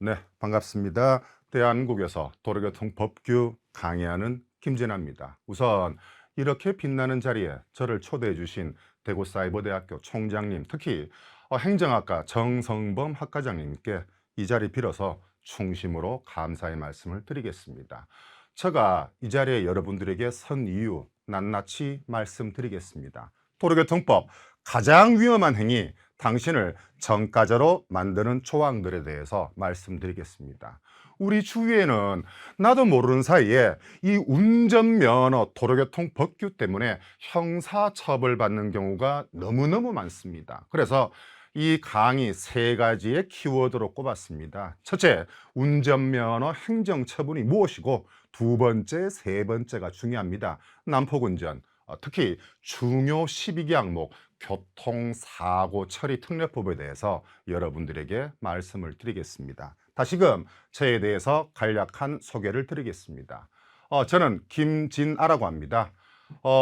네, 반갑습니다. 대한민국에서 도로교통 법규 강의하는 김진아입니다. 우선 이렇게 빛나는 자리에 저를 초대해 주신 대구사이버대학교 총장님, 특히 행정학과 정성범 학과장님께 이 자리 빌어서 충심으로 감사의 말씀을 드리겠습니다. 제가 이 자리에 여러분들에게 선 이유 낱낱이 말씀드리겠습니다. 도로교통법 가장 위험한 행위, 당신을 전과자로 만드는 조항들에 대해서 말씀드리겠습니다. 우리 주위에는 나도 모르는 사이에 이 운전면허 도로교통 법규 때문에 형사처벌받는 경우가 너무너무 많습니다. 그래서 이 강의 세 가지의 키워드로 꼽았습니다. 첫째, 운전면허 행정처분이 무엇이고, 두 번째, 세 번째가 중요합니다. 난폭운전, 특히 중요 12개 항목 교통사고 처리 특례법에 대해서 여러분들에게 말씀을 드리겠습니다. 다시금 저에 대해서 간략한 소개를 드리겠습니다. 저는 김진아라고 합니다.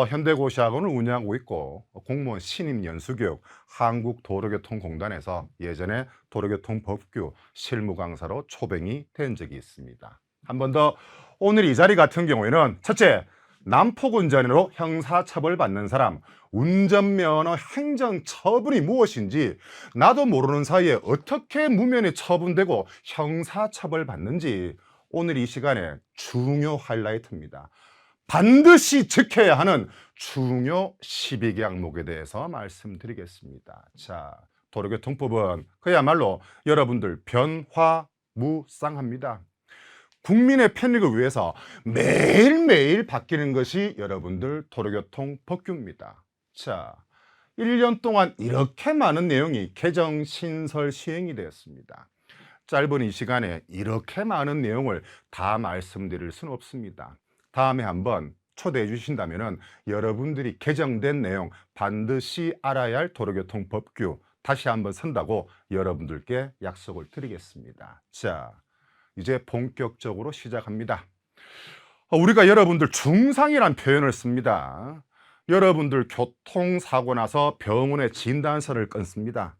현대고시학원을 운영하고 있고, 공무원 신임 연수교육 한국도로교통공단에서 예전에 도로교통법규 실무 강사로 초빙이 된 적이 있습니다. 한 번 더, 오늘 이 자리 같은 경우에는 첫째, 난폭운전으로 형사처벌받는 사람, 운전면허 행정처분이 무엇인지, 나도 모르는 사이에 어떻게 무면에 처분되고 형사처벌받는지, 오늘 이 시간에 중요 하이라이트입니다. 반드시 지켜야 하는 중요 12개 항목에 대해서 말씀드리겠습니다. 자, 도로교통법은 그야말로 여러분들 변화무쌍합니다. 국민의 편익을 위해서 매일매일 바뀌는 것이 여러분들 도로교통 법규입니다. 자, 1년 동안 이렇게 많은 내용이 개정, 신설, 시행이 되었습니다. 짧은 이 시간에 이렇게 많은 내용을 다 말씀드릴 수는 없습니다. 다음에 한번 초대해 주신다면 여러분들이 개정된 내용 반드시 알아야 할 도로교통 법규 다시 한번 선다고 여러분들께 약속을 드리겠습니다. 자, 이제 본격적으로 시작합니다. 우리가 여러분들 중상이란 표현을 씁니다. 여러분들 교통사고 나서 병원에 진단서를 끊습니다.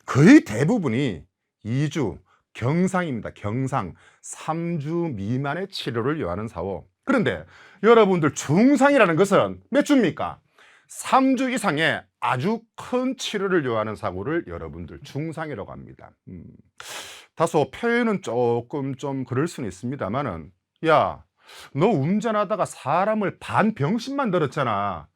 거의 대부분이 2주, 경상입니다. 경상, 3주 미만의 치료를 요하는 사고. 그런데 여러분들 중상이라는 것은 몇 주입니까? 3주 이상의 아주 큰 치료를 요하는 사고를 여러분들 중상이라고 합니다. 다소 표현은 조금 좀 그럴 수는 있습니다만은, 야, 너 운전하다가 사람을 반병신 만들었잖아.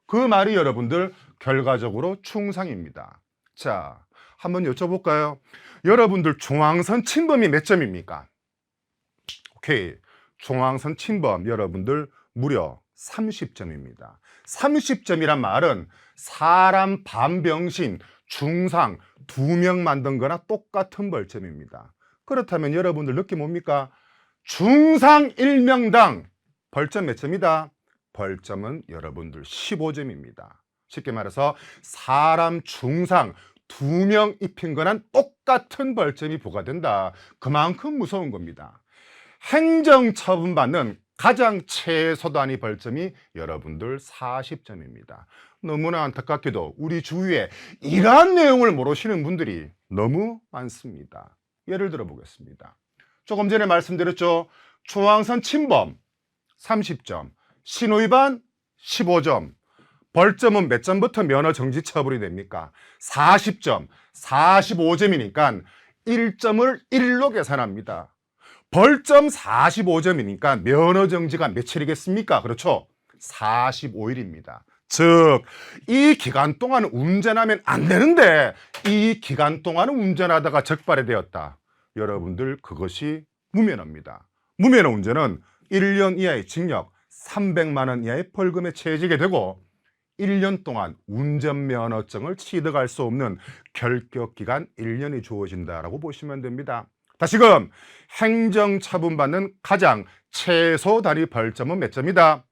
그 말이 여러분들 결과적으로 중상입니다. 자, 한번 여쭤볼까요? 여러분들 중앙선 침범이 몇 점입니까? 오케이. 중앙선 침범 여러분들 무려 30점입니다. 30점이란 말은 사람 반병신, 중상 2명 만든 거나 똑같은 벌점입니다. 그렇다면 여러분들 느낌 뭡니까? 중상 1명당 벌점 몇 점이다? 벌점은 여러분들 15점입니다. 쉽게 말해서 사람 중상 2명 입힌 거랑 똑같은 벌점이 부과된다. 그만큼 무서운 겁니다. 행정처분받는 가장 최소 단위 벌점이 여러분들 40점입니다. 너무나 안타깝게도 우리 주위에 이러한 내용을 모르시는 분들이 너무 많습니다. 예를 들어 보겠습니다. 조금 전에 말씀드렸죠. 중앙선 침범 30점, 신호위반 15점, 벌점은 몇 점부터 면허 정지 처분이 됩니까? 40점, 45점이니까 1점을 1로 계산합니다. 벌점 45점이니까 면허 정지가 며칠이겠습니까? 그렇죠? 45일입니다. 즉, 이 기간 동안 운전하면 안 되는데 이 기간 동안 운전하다가 적발이 되었다. 여러분들 그것이 무면허입니다. 무면허 운전은 1년 이하의 징역, 300만 원 이하의 벌금에 처해지게 되고 1년 동안 운전면허증을 취득할 수 없는 결격기간 1년이 주어진다라고 보시면 됩니다. 다시금 행정처분받는 가장 최소 단위 벌점은 몇 점이다?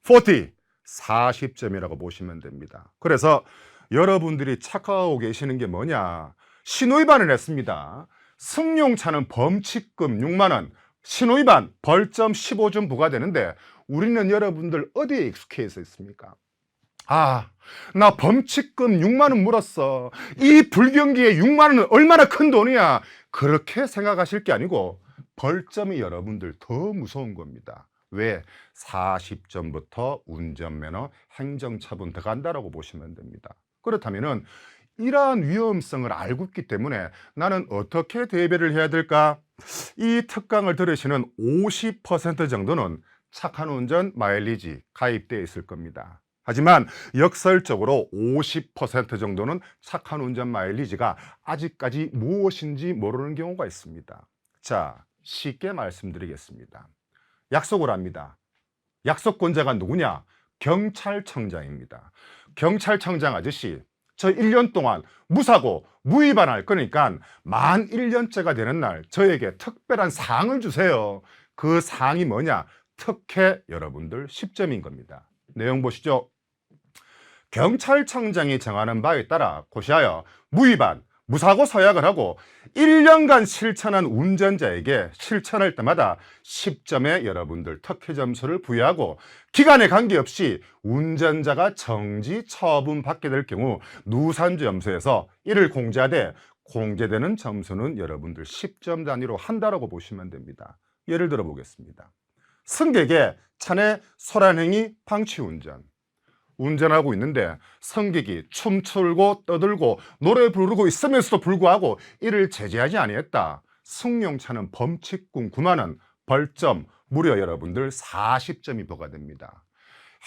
40점이라고 보시면 됩니다. 그래서 여러분들이 착각하고 계시는 게 뭐냐? 신호위반을 했습니다. 승용차는 범칙금 6만 원, 신호위반 벌점 15점 부과되는데 우리는 여러분들 어디에 익숙해 있습니까? 아, 나 범칙금 6만 원 물었어. 이 불경기에 6만 원은 얼마나 큰 돈이야. 그렇게 생각하실 게 아니고 벌점이 여러분들 더 무서운 겁니다. 왜? 40점부터 운전면허 행정처분 들어간다라고 보시면 됩니다. 그렇다면은 이러한 위험성을 알고 있기 때문에 나는 어떻게 대비를 해야 될까? 이 특강을 들으시는 50% 정도는 착한 운전 마일리지 가입되어 있을 겁니다. 하지만 역설적으로 50% 정도는 착한 운전 마일리지가 아직까지 무엇인지 모르는 경우가 있습니다. 자, 쉽게 말씀드리겠습니다. 약속을 합니다. 약속권자가 누구냐? 경찰청장입니다. 경찰청장 아저씨, 저 1년 동안 무사고 무위반할 거니까 만 1년째가 되는 날 저에게 특별한 상을 주세요. 그 상이 뭐냐? 특혜 여러분들 10점인 겁니다. 내용 보시죠. 경찰청장이 정하는 바에 따라 고시하여 무위반, 무사고 서약을 하고 1년간 실천한 운전자에게 실천할 때마다 10점의 여러분들 특혜 점수를 부여하고 기간에 관계없이 운전자가 정지 처분 받게 될 경우 누산 점수에서 이를 공제하되 공제되는 점수는 여러분들 10점 단위로 한다라고 보시면 됩니다. 예를 들어 보겠습니다. 승객의 차내 소란행위 방치운전. 운전하고 있는데 승객이 춤추고 떠들고 노래 부르고 있으면서도 불구하고 이를 제재하지 아니했다. 승용차는 범칙금 9만 원, 벌점 무려 여러분들 40점이 부과됩니다.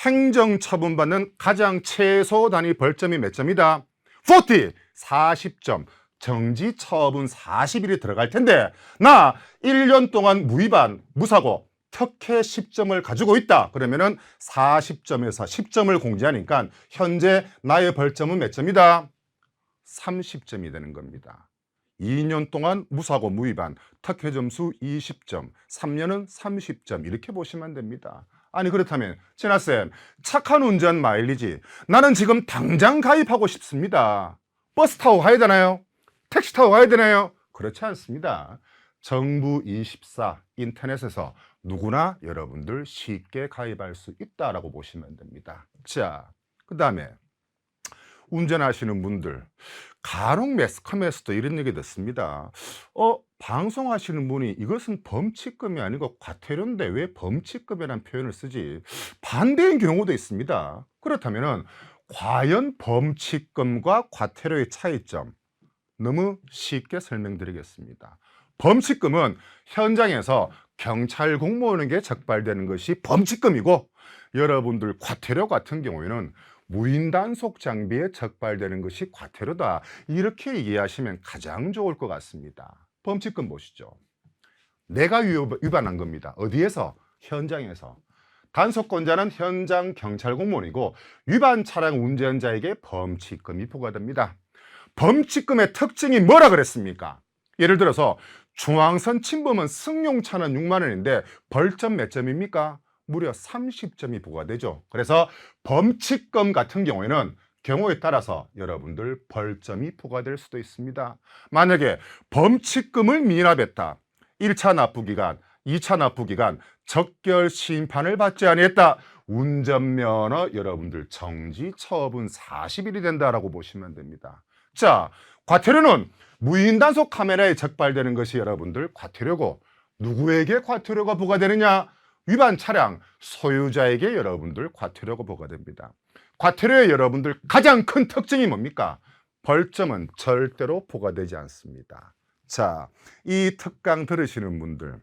행정처분받는 가장 최소 단위 벌점이 몇 점이다? 40점. 정지 처분 40일이 들어갈 텐데 나 1년 동안 무위반, 무사고 특혜 10점을 가지고 있다. 그러면은 40점에서 10점을 공제하니까 현재 나의 벌점은 몇 점이다? 30점이 되는 겁니다. 2년 동안 무사고 무위반, 특혜 점수 20점, 3년은 30점 이렇게 보시면 됩니다. 아니 그렇다면 진아쌤, 착한 운전 마일리지 나는 지금 당장 가입하고 싶습니다. 버스 타고 가야 되나요? 택시 타고 가야 되나요? 그렇지 않습니다. 정부24 인터넷에서 누구나 여러분들 쉽게 가입할 수 있다라고 보시면 됩니다. 자, 그 다음에 운전하시는 분들 간혹 매스컴에서도 이런 얘기 듣습니다. 방송하시는 분이 이것은 범칙금이 아니고 과태료인데 왜 범칙금이라는 표현을 쓰지? 반대인 경우도 있습니다. 그렇다면은 과연 범칙금과 과태료의 차이점 너무 쉽게 설명드리겠습니다. 범칙금은 현장에서 경찰 공무원에게 적발되는 것이 범칙금이고 여러분들 과태료 같은 경우에는 무인단속 장비에 적발되는 것이 과태료다. 이렇게 이해하시면 가장 좋을 것 같습니다. 범칙금 보시죠. 내가 위반한 겁니다. 어디에서? 현장에서. 단속권자는 현장 경찰 공무원이고 위반 차량 운전자에게 범칙금이 부과됩니다. 범칙금의 특징이 뭐라 그랬습니까? 예를 들어서 중앙선 침범은 승용차는 6만 원인데 벌점 몇 점입니까? 무려 30점이 부과되죠. 그래서 범칙금 같은 경우에는 경우에 따라서 여러분들 벌점이 부과될 수도 있습니다. 만약에 범칙금을 미납했다. 1차 납부기간, 2차 납부기간 적결 심판을 받지 아니했다. 운전면허 여러분들 정지 처분 40일이 된다라고 보시면 됩니다. 자, 과태료는 무인단속 카메라에 적발되는 것이 여러분들 과태료고 누구에게 과태료가 부과되느냐? 위반 차량 소유자에게 여러분들 과태료가 부과됩니다. 과태료의 여러분들 가장 큰 특징이 뭡니까? 벌점은 절대로 부과되지 않습니다. 자, 이 특강 들으시는 분들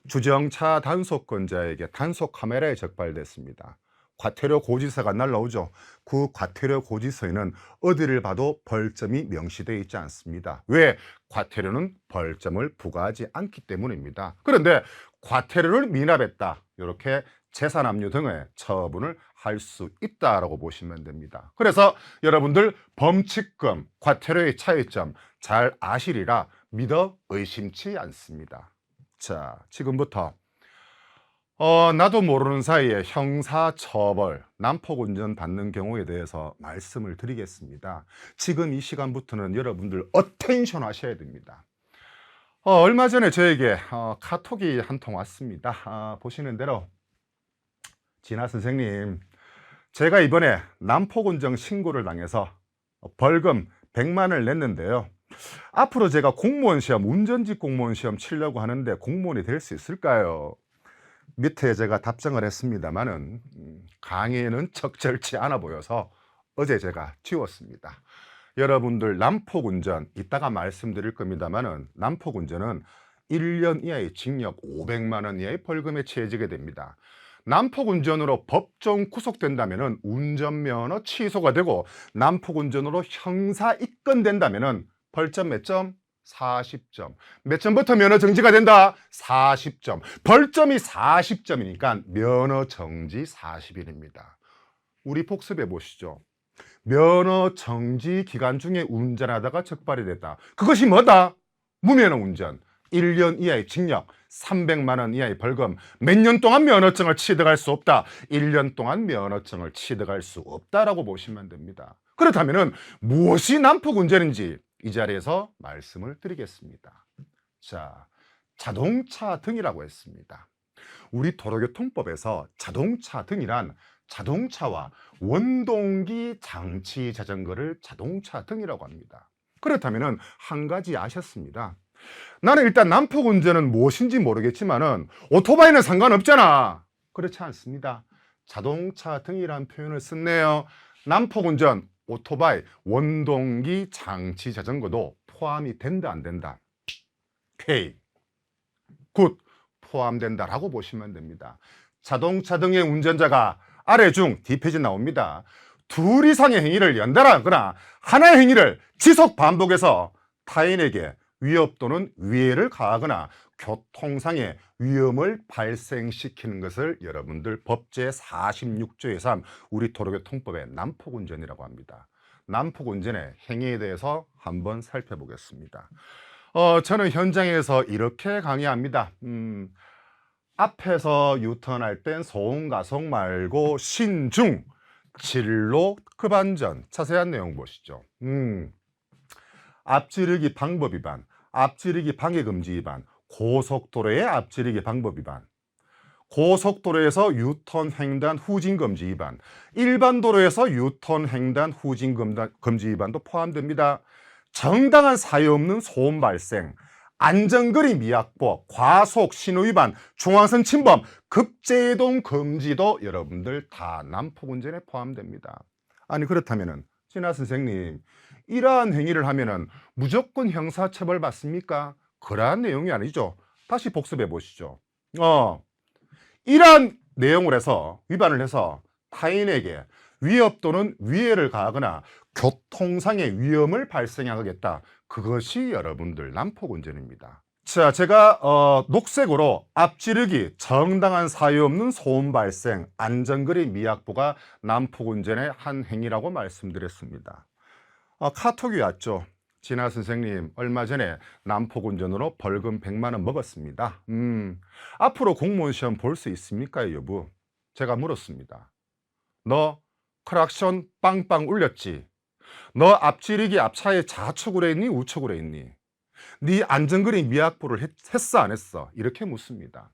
주정차 단속권자에게 단속 카메라에 적발됐습니다. 과태료 고지서가 날라오죠. 그 과태료 고지서에는 어디를 봐도 벌점이 명시되어 있지 않습니다. 왜? 과태료는 벌점을 부과하지 않기 때문입니다. 그런데 과태료를 미납했다. 이렇게 재산압류 등의 처분을 할 수 있다라고 보시면 됩니다. 그래서 여러분들 범칙금, 과태료의 차이점 잘 아시리라 믿어 의심치 않습니다. 자, 지금부터 나도 모르는 사이에 형사처벌, 난폭운전 받는 경우에 대해서 말씀을 드리겠습니다. 지금 이 시간부터는 여러분들 어텐션 하셔야 됩니다. 얼마 전에 저에게 카톡이 한 통 왔습니다. 보시는 대로 진아 선생님, 제가 이번에 난폭운전 신고를 당해서 벌금 100만 원을 냈는데요. 앞으로 제가 공무원 시험, 운전직 공무원 시험 치려고 하는데 공무원이 될 수 있을까요? 밑에 제가 답장을 했습니다만은 강의는 적절치 않아 보여서 어제 제가 지웠습니다. 여러분들 난폭운전 이따가 말씀드릴 겁니다만은 난폭운전은 1년 이하의 징역 500만 원 이하의 벌금에 처해지게 됩니다. 난폭운전으로 법정 구속된다면은 운전면허 취소가 되고 난폭운전으로 형사 입건된다면은 벌점 몇 점? 40점. 몇 점부터 면허 정지가 된다? 40점. 벌점이 40점이니까 면허 정지 40일입니다. 우리 복습해 보시죠. 면허 정지 기간 중에 운전하다가 적발이 됐다. 그것이 뭐다? 무면허 운전. 1년 이하의 징역, 300만 원 이하의 벌금, 몇 년 동안 면허증을 취득할 수 없다. 1년 동안 면허증을 취득할 수 없다라고 보시면 됩니다. 그렇다면 무엇이 난폭운전인지 이 자리에서 말씀을 드리겠습니다. 자, 자동차 등이라고 했습니다. 우리 도로교통법에서 자동차 등이란 자동차와 원동기 장치 자전거를 자동차 등이라고 합니다. 그렇다면 한 가지 아셨습니다. 나는 일단 난폭운전은 무엇인지 모르겠지만은 오토바이는 상관없잖아. 그렇지 않습니다. 자동차 등이란 표현을 썼네요. 난폭운전, 오토바이, 원동기 장치 자전거도 포함이 된다 안 된다? 오케이, 굿, 포함된다라고 보시면 됩니다. 자동차 등의 운전자가 아래 중 뒤페이지 나옵니다. 둘 이상의 행위를 연달아 하거나 하나의 행위를 지속 반복해서 타인에게 위협 또는 위해를 가하거나 교통상의 위험을 발생시키는 것을 여러분들 법제 46조의 3 우리 도로교통법의 난폭운전이라고 합니다. 난폭운전의 행위에 대해서 한번 살펴보겠습니다. 저는 현장에서 이렇게 강의합니다. 앞에서 유턴할 땐 소음가속 말고 신중, 진로 급안전. 자세한 내용 보시죠. 앞지르기 방법 위반, 앞지르기 방해금지 위반, 고속도로의 앞지르기 방법 위반, 고속도로에서 유턴 횡단 후진 금지 위반, 일반 도로에서 유턴 횡단 후진 금지 위반도 포함됩니다. 정당한 사유 없는 소음 발생, 안전거리 미확보, 과속 신호 위반, 중앙선 침범, 급제동 금지도 여러분들 다 난폭운전에 포함됩니다. 아니 그렇다면은 진아 선생님, 이러한 행위를 하면은 무조건 형사처벌 받습니까? 그러한 내용이 아니죠. 다시 복습해 보시죠. 이러한 내용을 해서 위반을 해서 타인에게 위협 또는 위해를 가하거나 교통상의 위험을 발생하겠다. 그것이 여러분들 난폭운전입니다. 자, 제가 녹색으로 앞지르기, 정당한 사유 없는 소음 발생, 안전거리 미확보가 난폭운전의 한 행위라고 말씀드렸습니다. 카톡이 왔죠. 진아 선생님, 얼마 전에 난폭운전으로 벌금 100만 원 먹었습니다. 앞으로 공무원 시험 볼 수 있습니까, 여부? 제가 물었습니다. 너 크락션 빵빵 울렸지? 너 앞지르기 앞차에 좌측으로 했니? 우측으로 했니? 네 안전거리 미확보를 했어 안 했어? 이렇게 묻습니다.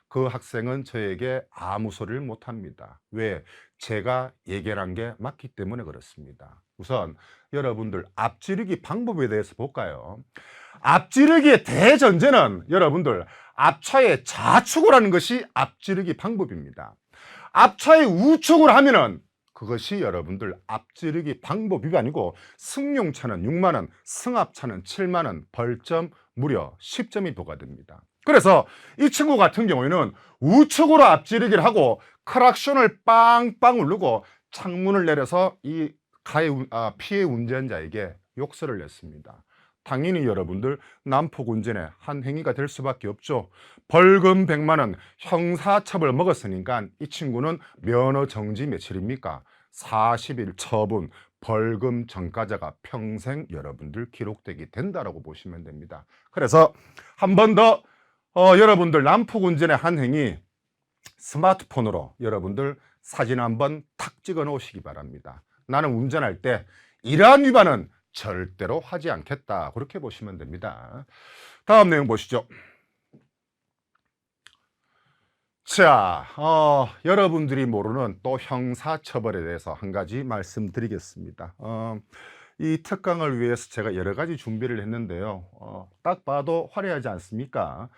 그 학생은 저에게 아무 소리를 못합니다. 왜? 제가 얘기한 게 맞기 때문에 그렇습니다. 우선 여러분들 앞지르기 방법에 대해서 볼까요? 앞지르기의 대전제는 여러분들 앞차의 좌측으로 하는 것이 앞지르기 방법입니다. 앞차의 우측으로 하면은 그것이 여러분들 앞지르기 방법 위반이고 승용차는 6만 원, 승합차는 7만 원, 벌점 무려 10점이 부과됩니다. 그래서 이 친구 같은 경우에는 우측으로 앞지르기를 하고 크락션을 빵빵 울르고 창문을 내려서 이 피해 운전자에게 욕설을 냈습니다. 당연히 여러분들 난폭운전의 한 행위가 될 수밖에 없죠. 벌금 100만 원 형사처벌 먹었으니까 이 친구는 면허 정지 며칠입니까? 40일 처분, 벌금 전과자가 평생 여러분들 기록되게 된다라고 보시면 됩니다. 그래서 한 번 더 여러분들 난폭운전의 한 행위 스마트폰으로 여러분들 사진 한번 탁 찍어 놓으시기 바랍니다. 나는 운전할 때 이러한 위반은 절대로 하지 않겠다. 그렇게 보시면 됩니다. 다음 내용 보시죠. 자, 여러분들이 모르는 또 형사처벌에 대해서 한 가지 말씀드리겠습니다. 이 특강을 위해서 제가 여러 가지 준비를 했는데요. 딱 봐도 화려하지 않습니까?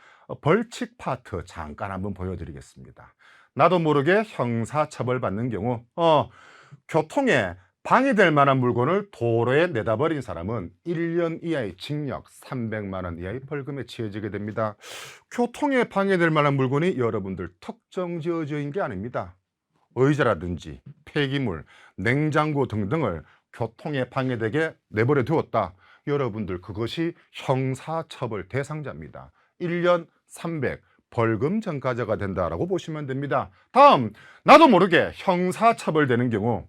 벌칙 파트 잠깐 한번 보여드리겠습니다. 나도 모르게 형사처벌 받는 경우, 교통에 방해될 만한 물건을 도로에 내다 버린 사람은 1년 이하의 징역, 300만 원 이하의 벌금에 처해지게 됩니다. 교통에 방해될 만한 물건이 여러분들 특정 지어진 게 아닙니다. 의자라든지 폐기물, 냉장고 등등을 교통에 방해되게 내버려 두었다. 여러분들 그것이 형사처벌 대상자입니다. 1년 300 벌금 전가자가 된다라고 보시면 됩니다. 다음, 나도 모르게 형사처벌되는 경우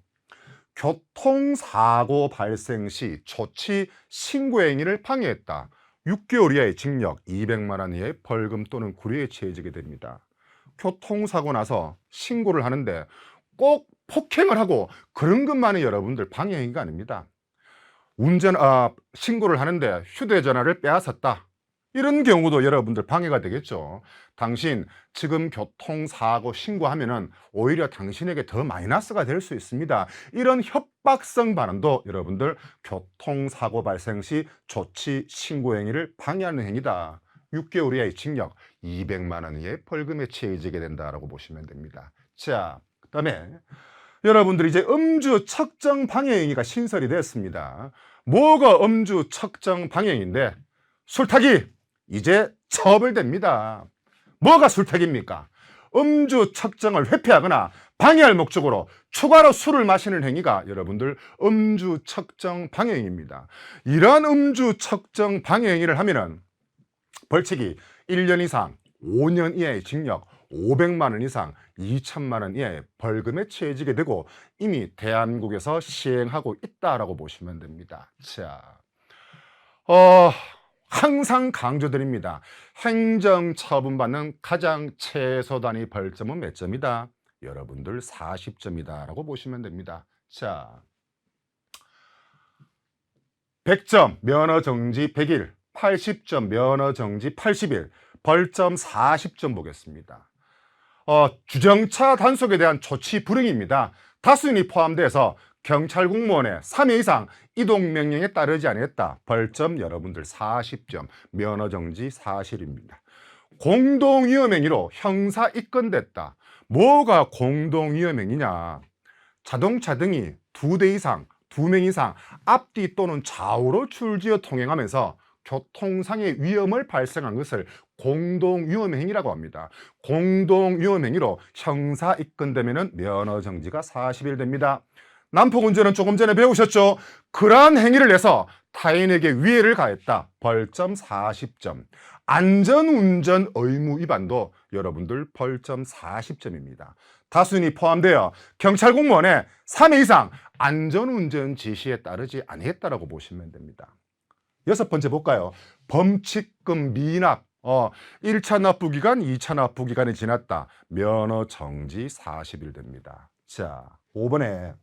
교통사고 발생 시 조치 신고 행위를 방해했다. 6개월 이하의 징역, 200만 원 이하의 벌금 또는 구류에 처해지게 됩니다. 교통사고 나서 신고를 하는데 꼭 폭행을 하고 그런 것만이 여러분들 방해 행위가 아닙니다. 신고를 하는데 휴대전화를 빼앗았다. 이런 경우도 여러분들 방해가 되겠죠. 당신 지금 교통사고 신고하면은 오히려 당신에게 더 마이너스가 될 수 있습니다. 이런 협박성 발언도 여러분들 교통사고 발생 시 조치 신고 행위를 방해하는 행위다. 6개월 이하의 징역, 200만 원 이하의 벌금에 처해지게 된다라고 보시면 됩니다. 자, 그다음에 여러분들이 이제 음주 측정 방해 행위가 신설이 됐습니다. 뭐가 음주 측정 방해 행위인데? 술타기 이제 처벌됩니다. 뭐가 술타기입니까? 음주 측정을 회피하거나 방해할 목적으로 추가로 술을 마시는 행위가 여러분들 음주 측정 방해 행위입니다. 이러한 음주 측정 방해 행위를 하면은 벌칙이 1년 이상 5년 이하의 징역, 500만 원 이상 2천만 원 이하의 벌금에 처해지게 되고 이미 대한민국에서 시행하고 있다라고 보시면 됩니다. 자, 항상 강조드립니다. 행정처분받는 가장 최소 단위 벌점은 몇 점이다? 여러분들 40점이다 라고 보시면 됩니다. 자, 100점 면허정지 100일, 80점 면허정지 80일, 벌점 40점 보겠습니다. 주정차 단속에 대한 조치 불응입니다. 다수인이 포함돼서 경찰 공무원의 3회 이상 이동 명령에 따르지 않았다. 벌점 여러분들 40점, 면허정지 사실입니다. 공동위험행위로 형사 입건됐다. 뭐가 공동위험행위냐? 자동차 등이 2대 이상, 2명 이상 앞뒤 또는 좌우로 줄지어 통행하면서 교통상의 위험을 발생한 것을 공동위험행위라고 합니다. 공동위험행위로 형사 입건되면 면허정지가 40일 됩니다. 난폭운전은 조금 전에 배우셨죠? 그러한 행위를 해서 타인에게 위해를 가했다. 벌점 40점. 안전운전 의무 위반도 여러분들 벌점 40점입니다. 다수인이 포함되어 경찰 공무원의 3회 이상 안전운전 지시에 따르지 아니했다라고 보시면 됩니다. 6번째 볼까요? 범칙금 미납. 1차 납부기간, 2차 납부기간이 지났다. 면허정지 40일 됩니다. 자, 5번에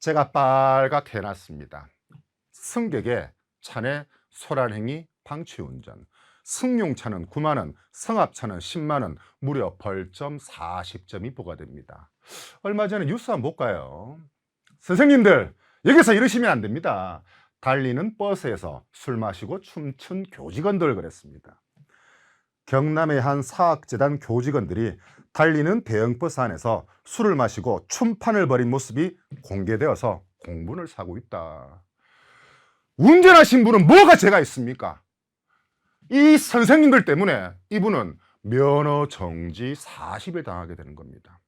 제가 빨갛게 해놨습니다. 승객의 차내 소란행위 방치운전. 승용차는 9만 원, 승합차는 10만 원, 무려 벌점 40점이 부과됩니다. 얼마 전에 뉴스 한번 볼까요? 선생님들, 여기서 이러시면 안 됩니다. 달리는 버스에서 술 마시고 춤춘 교직원들 그랬습니다. 경남의 한 사학재단 교직원들이 달리는 대형버스 안에서 술을 마시고 춤판을 벌인 모습이 공개되어서 공분을 사고 있다. 운전하신 분은 뭐가 죄가 있습니까? 이 선생님들 때문에 이분은 면허정지 40일 당하게 되는 겁니다.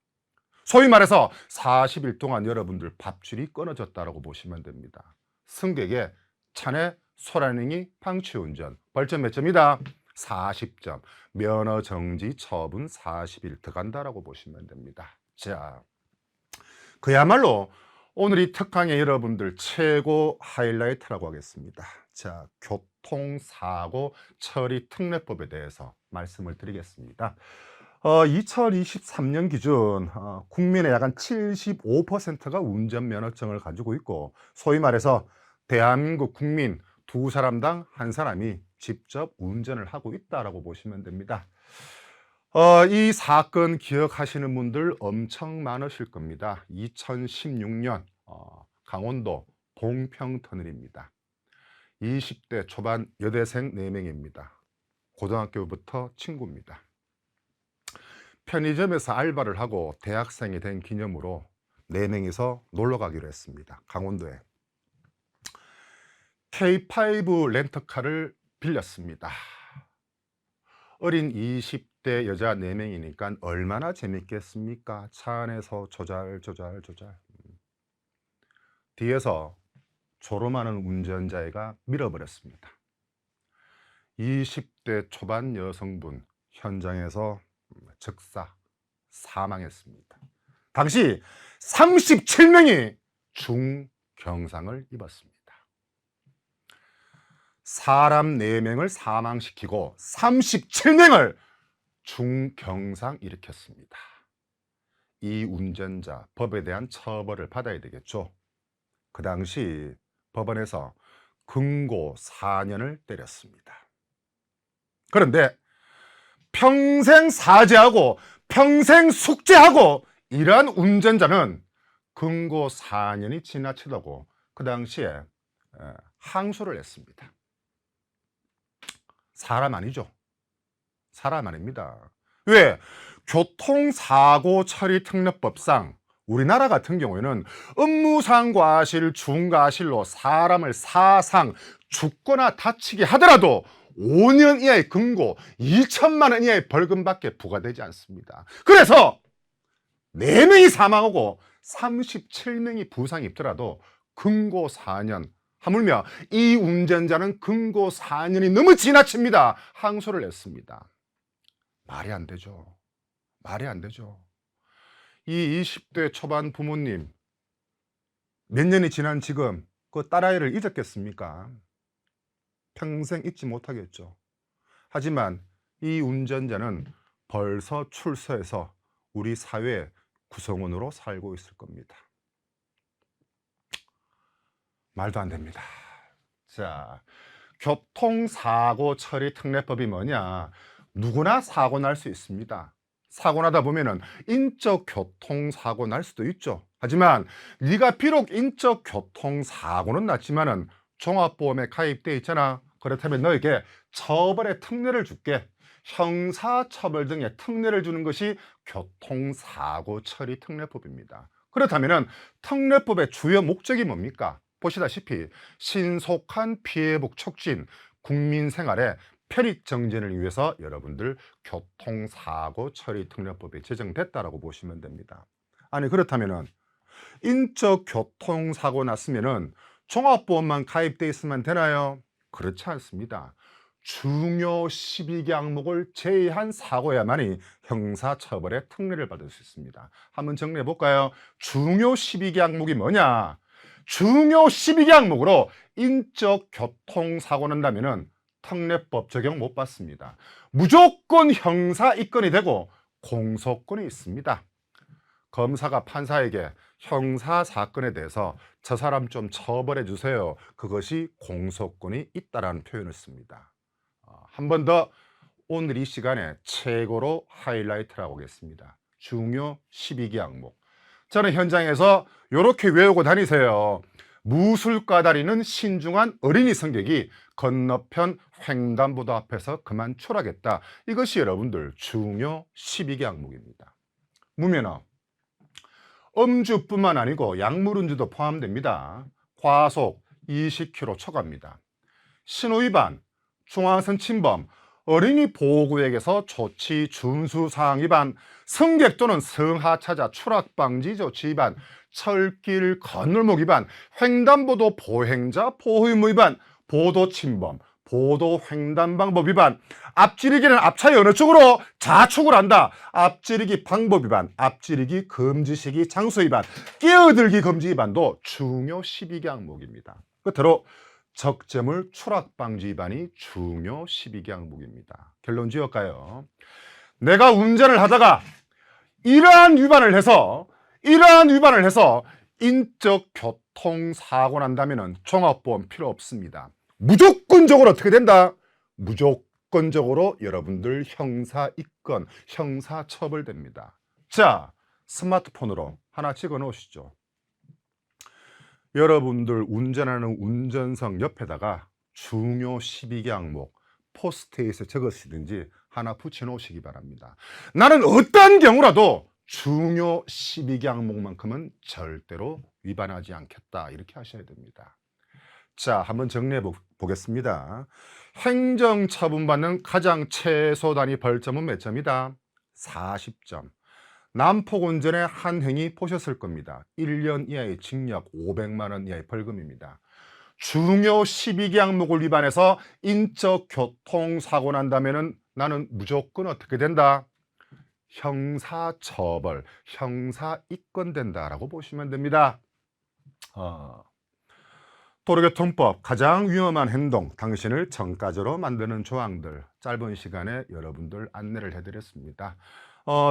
소위 말해서 40일 동안 여러분들 밥줄이 끊어졌다고 보시면 됩니다. 승객의 차내 소란행위 방치운전 벌점 몇 점이다? 40점. 면허정지 처분 40일 들어간다라고 보시면 됩니다. 자, 그야말로 오늘 이 특강의 여러분들 최고 하이라이트라고 하겠습니다. 자, 교통사고 처리 특례법에 대해서 말씀을 드리겠습니다. 2023년 기준 국민의 약 75%가 운전면허증을 가지고 있고, 소위 말해서 대한민국 국민 2사람당 1사람이 직접 운전을 하고 있다라고 보시면 됩니다. 이 사건 기억하시는 분들 엄청 많으실 겁니다. 2016년 강원도 봉평터널입니다. 20대 초반 여대생 4명입니다. 고등학교부터 친구입니다. 편의점에서 알바를 하고 대학생이 된 기념으로 4명이서 놀러 가기로 했습니다. 강원도에. K5 렌터카를 빌렸습니다. 어린 20대 여자 4명이니까 얼마나 재밌겠습니까? 차 안에서 조잘. 뒤에서 졸음하는 운전자애가 밀어버렸습니다. 20대 초반 여성분 현장에서 즉사 사망했습니다. 당시 37명이 중경상을 입었습니다. 사람 4명을 사망시키고 37명을 중경상 일으켰습니다. 이 운전자 법에 대한 처벌을 받아야 되겠죠. 그 당시 법원에서 금고 4년을 때렸습니다. 그런데 평생 사죄하고 평생 숙제하고 이러한 운전자는 금고 4년이 지나치다고 그 당시에 항소를 했습니다. 사람 아니죠. 사람 아닙니다. 왜? 교통사고 처리 특례법상 우리나라 같은 경우에는 업무상 과실, 중과실로 사람을 사상 죽거나 다치게 하더라도 5년 이하의 금고, 2천만 원 이하의 벌금밖에 부과되지 않습니다. 그래서 4명이 사망하고 37명이 부상이 입더라도 금고 4년, 하물며 이 운전자는 금고 4년이 너무 지나칩니다. 항소를 했습니다. 말이 안 되죠. 말이 안 되죠. 이 20대 초반 부모님 몇 년이 지난 지금 그 딸아이를 잊었겠습니까? 평생 잊지 못하겠죠. 하지만 이 운전자는 벌써 출소해서 우리 사회 구성원으로 살고 있을 겁니다. 말도 안 됩니다. 자, 교통사고 처리 특례법이 뭐냐? 누구나 사고 날 수 있습니다. 사고 나다 보면은 인적 교통사고 날 수도 있죠. 하지만 네가 비록 인적 교통사고는 났지만은 종합보험에 가입돼 있잖아. 그렇다면 너에게 처벌의 특례를 줄게. 형사처벌 등의 특례를 주는 것이 교통사고 처리 특례법입니다. 그렇다면은 특례법의 주요 목적이 뭡니까? 보시다시피 신속한 피해복 촉진, 국민 생활의 편익 정진을 위해서 여러분들 교통사고 처리 특례법이 제정됐다라고 보시면 됩니다. 아니 그렇다면은 인적 교통사고 났으면은 종합보험만 가입돼 있으면 되나요? 그렇지 않습니다. 중요 12개 항목을 제외한 사고야만이 형사처벌의 특례를 받을 수 있습니다. 한번 정리해 볼까요? 중요 12개 항목이 뭐냐? 중요 12개 항목으로 인적 교통사고 난다면은 특례법 적용 못 받습니다. 무조건 형사 입건이 되고 공소권이 있습니다. 검사가 판사에게 형사 사건에 대해서 저 사람 좀 처벌해 주세요. 그것이 공소권이 있다라는 표현을 씁니다. 한 번 더 오늘 이 시간에 최고로 하이라이트를 하고 오겠습니다. 중요 12개 항목. 저는 현장에서 이렇게 외우고 다니세요. 무술가다리는 신중한 어린이 성격이 건너편 횡단보도 앞에서 그만 추락했다. 이것이 여러분들 중요 12개 항목입니다. 무면허, 음주뿐만 아니고 약물운전도 포함됩니다. 과속 20km 초과입니다. 신호위반, 중앙선 침범, 어린이 보호구역에서 조치 준수 사항 위반, 승객 또는 성하차자 추락방지 조치 위반, 철길 건널목 위반, 횡단보도 보행자 보호 의무 위반, 보도 침범, 보도 횡단 방법 위반, 앞지르기는 앞차의 어느 쪽으로 자축을 한다. 앞지르기 방법 위반, 앞지르기 금지 시기 장소 위반, 끼어들기 금지 위반도 중요 12개 항목입니다. 끝으로 적재물 추락 방지 위반이 중요 12개 항목입니다. 결론 지을까요? 내가 운전을 하다가 이러한 위반을 해서 인적 교통사고 난다면 종합보험 필요 없습니다. 무조건적으로 어떻게 된다? 무조건 무조건적으로 여러분들 형사 입건, 형사 처벌됩니다. 자, 스마트폰으로 하나 찍어 놓으시죠. 여러분들 운전하는 운전석 옆에다가 중요 12개 항목 포스트잇에 적으시든지 하나 붙여 놓으시기 바랍니다. 나는 어떠한 경우라도 중요 12개 항목만큼은 절대로 위반하지 않겠다, 이렇게 하셔야 됩니다. 자, 한번 정리해 보겠습니다. 행정 처분받는 가장 최소 단위 벌점은 몇 점이다? 40점. 난폭 운전의 한 행위 보셨을 겁니다. 1년 이하의 징역, 500만 원 이하의 벌금입니다. 중요 12개 항목을 위반해서 인적 교통사고 난다면은 나는 무조건 어떻게 된다? 형사처벌, 형사입건된다라고 보시면 됩니다. 도로교통법 가장 위험한 행동, 당신을 정가조로 만드는 조항들, 짧은 시간에 여러분들 안내를 해드렸습니다.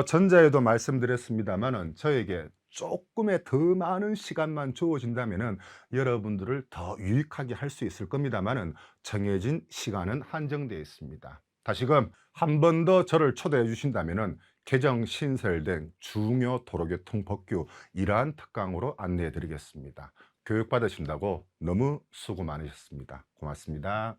전자에도 말씀드렸습니다만은 저에게 조금의 더 많은 시간만 주어진다면은 여러분들을 더 유익하게 할 수 있을 겁니다만은 정해진 시간은 한정되어 있습니다. 다시금 한 번 더 저를 초대해 주신다면은 개정 신설된 중요 도로교통 법규 이러한 특강으로 안내해 드리겠습니다. 교육받으신다고 너무 수고 많으셨습니다. 고맙습니다.